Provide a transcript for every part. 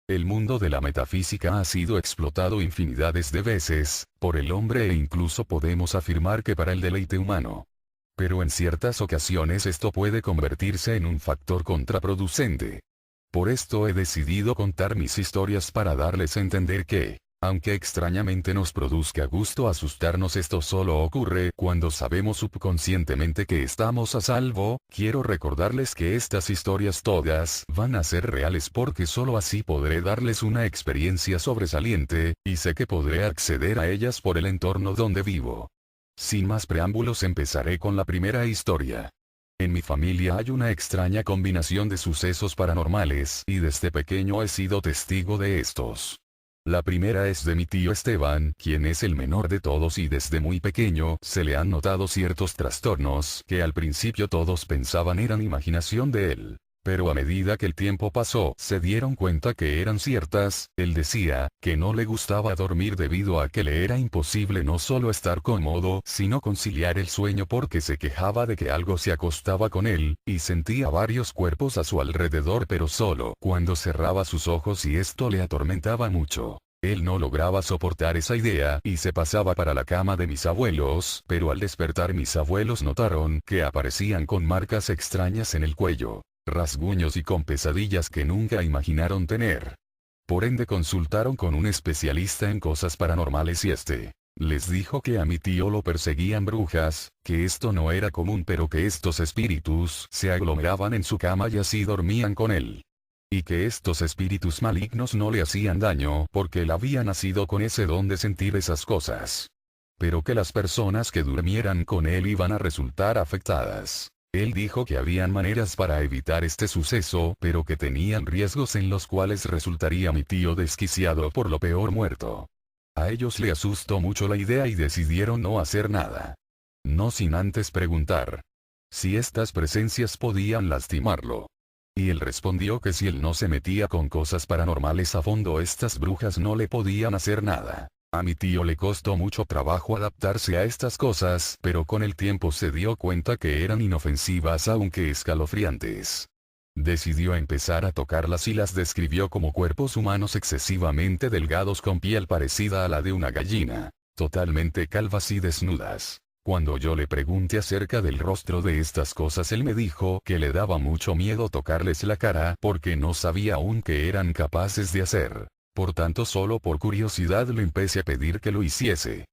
El mundo de la metafísica ha sido explotado infinidades de veces, por el hombre e incluso podemos afirmar que para el deleite humano. Pero en ciertas ocasiones esto puede convertirse en un factor contraproducente. Por esto he decidido contar mis historias para darles a entender que, aunque extrañamente nos produzca gusto asustarnos, esto solo ocurre cuando sabemos subconscientemente que estamos a salvo. Quiero recordarles que estas historias todas van a ser reales porque solo así podré darles una experiencia sobresaliente, y sé que podré acceder a ellas por el entorno donde vivo. Sin más preámbulos empezaré con la primera historia. En mi familia hay una extraña combinación de sucesos paranormales y desde pequeño he sido testigo de estos. La primera es de mi tío Esteban, quien es el menor de todos y desde muy pequeño se le han notado ciertos trastornos que al principio todos pensaban eran imaginación de él. Pero a medida que el tiempo pasó, se dieron cuenta que eran ciertas. Él decía, que no le gustaba dormir debido a que le era imposible no solo estar cómodo, sino conciliar el sueño porque se quejaba de que algo se acostaba con él, y sentía varios cuerpos a su alrededor pero solo cuando cerraba sus ojos y esto le atormentaba mucho. Él no lograba soportar esa idea y se pasaba para la cama de mis abuelos, pero al despertar mis abuelos notaron que aparecían con marcas extrañas en el cuello, rasguños y con pesadillas que nunca imaginaron tener. Por ende consultaron con un especialista en cosas paranormales y les dijo que a mi tío lo perseguían brujas, que esto no era común pero que estos espíritus se aglomeraban en su cama y así dormían con él. Y que estos espíritus malignos no le hacían daño porque él había nacido con ese don de sentir esas cosas. Pero que las personas que durmieran con él iban a resultar afectadas. Él dijo que habían maneras para evitar este suceso, pero que tenían riesgos en los cuales resultaría mi tío desquiciado por lo peor muerto. A ellos le asustó mucho la idea y decidieron no hacer nada. No sin antes preguntar si estas presencias podían lastimarlo. Y él respondió que si él no se metía con cosas paranormales a fondo estas brujas no le podían hacer nada. A mi tío le costó mucho trabajo adaptarse a estas cosas, pero con el tiempo se dio cuenta que eran inofensivas aunque escalofriantes. Decidió empezar a tocarlas y las describió como cuerpos humanos excesivamente delgados con piel parecida a la de una gallina, totalmente calvas y desnudas. Cuando yo le pregunté acerca del rostro de estas cosas él me dijo que le daba mucho miedo tocarles la cara porque no sabía aún qué eran capaces de hacer. Por tanto solo por curiosidad le empecé a pedir que lo hiciese.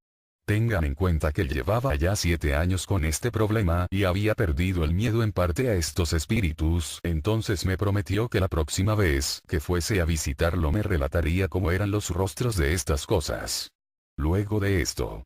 Tengan en cuenta que llevaba ya 7 años con este problema y había perdido el miedo en parte a estos espíritus, entonces me prometió que la próxima vez que fuese a visitarlo me relataría cómo eran los rostros de estas cosas. Luego de esto,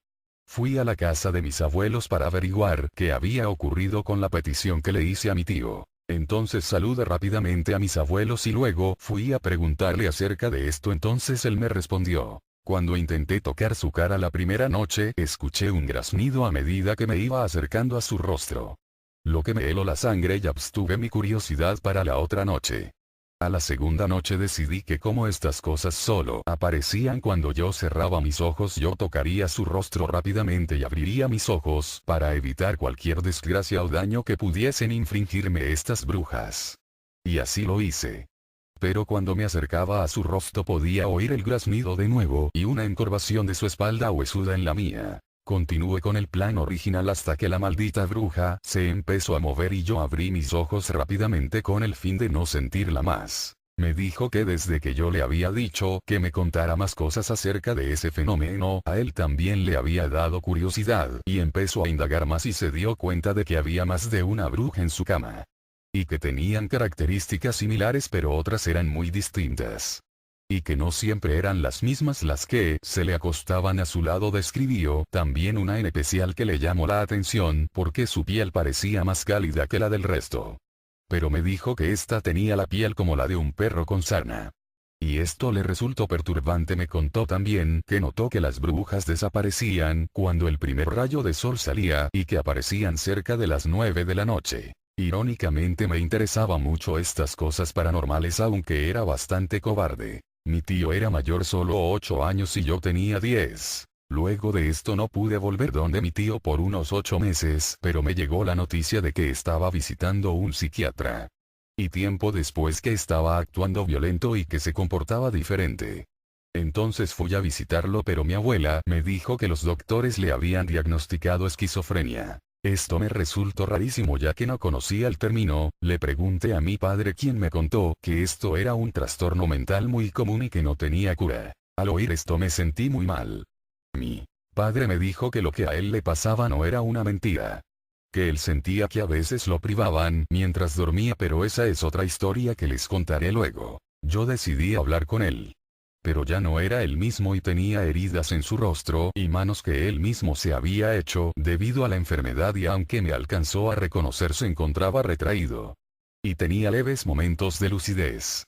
fui a la casa de mis abuelos para averiguar qué había ocurrido con la petición que le hice a mi tío. Entonces saludé rápidamente a mis abuelos y luego fui a preguntarle acerca de esto. Entonces él me respondió. Cuando intenté tocar su cara la primera noche, escuché un graznido a medida que me iba acercando a su rostro. Lo que me heló la sangre y abstuve mi curiosidad para la otra noche. A la segunda noche decidí que como estas cosas solo aparecían cuando yo cerraba mis ojos, yo tocaría su rostro rápidamente y abriría mis ojos para evitar cualquier desgracia o daño que pudiesen infligirme estas brujas. Y así lo hice. Pero cuando me acercaba a su rostro podía oír el graznido de nuevo y una encorvación de su espalda huesuda en la mía. Continué con el plan original hasta que la maldita bruja se empezó a mover y yo abrí mis ojos rápidamente con el fin de no sentirla más. Me dijo que desde que yo le había dicho que me contara más cosas acerca de ese fenómeno, a él también le había dado curiosidad y empezó a indagar más y se dio cuenta de que había más de una bruja en su cama. Y que tenían características similares pero otras eran muy distintas. Y que no siempre eran las mismas las que se le acostaban a su lado. Describió también una en especial que le llamó la atención porque su piel parecía más cálida que la del resto. Pero me dijo que esta tenía la piel como la de un perro con sarna. Y esto le resultó perturbante. Me contó también que notó que las brujas desaparecían cuando el primer rayo de sol salía y que aparecían cerca de las 9 de la noche. Irónicamente me interesaba mucho estas cosas paranormales aunque era bastante cobarde. Mi tío era mayor solo 8 años y yo tenía 10. Luego de esto no pude volver donde mi tío por unos 8 meses, pero me llegó la noticia de que estaba visitando un psiquiatra. Y tiempo después que estaba actuando violento y que se comportaba diferente. Entonces fui a visitarlo, pero mi abuela me dijo que los doctores le habían diagnosticado esquizofrenia. Esto me resultó rarísimo ya que no conocía el término. Le pregunté a mi padre, quien me contó que esto era un trastorno mental muy común y que no tenía cura. Al oír esto me sentí muy mal. Mi padre me dijo que lo que a él le pasaba no era una mentira. Que él sentía que a veces lo privaban mientras dormía, pero esa es otra historia que les contaré luego. Yo decidí hablar con él. Pero ya no era el mismo y tenía heridas en su rostro y manos que él mismo se había hecho debido a la enfermedad, y aunque me alcanzó a reconocer se encontraba retraído. Y tenía leves momentos de lucidez.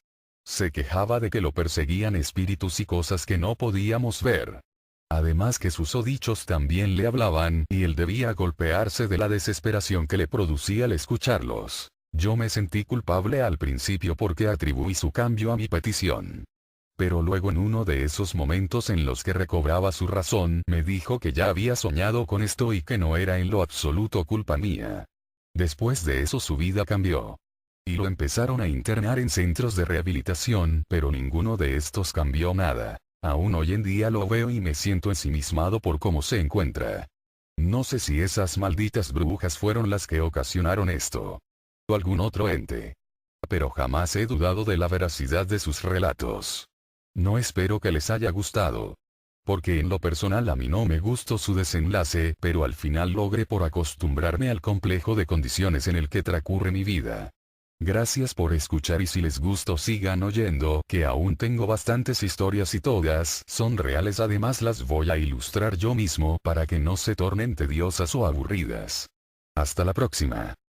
Se quejaba de que lo perseguían espíritus y cosas que no podíamos ver. Además que sus odichos también le hablaban y él debía golpearse de la desesperación que le producía al escucharlos. Yo me sentí culpable al principio porque atribuí su cambio a mi petición. Pero luego, en uno de esos momentos en los que recobraba su razón, me dijo que ya había soñado con esto y que no era en lo absoluto culpa mía. Después de eso su vida cambió. Y lo empezaron a internar en centros de rehabilitación, pero ninguno de estos cambió nada. Aún hoy en día lo veo y me siento ensimismado por cómo se encuentra. No sé si esas malditas brujas fueron las que ocasionaron esto. O algún otro ente. Pero jamás he dudado de la veracidad de sus relatos. No espero que les haya gustado. Porque en lo personal a mí no me gustó su desenlace, pero al final logré por acostumbrarme al complejo de condiciones en el que transcurre mi vida. Gracias por escuchar, y si les gustó sigan oyendo, que aún tengo bastantes historias y todas son reales. Además las voy a ilustrar yo mismo para que no se tornen tediosas o aburridas. Hasta la próxima.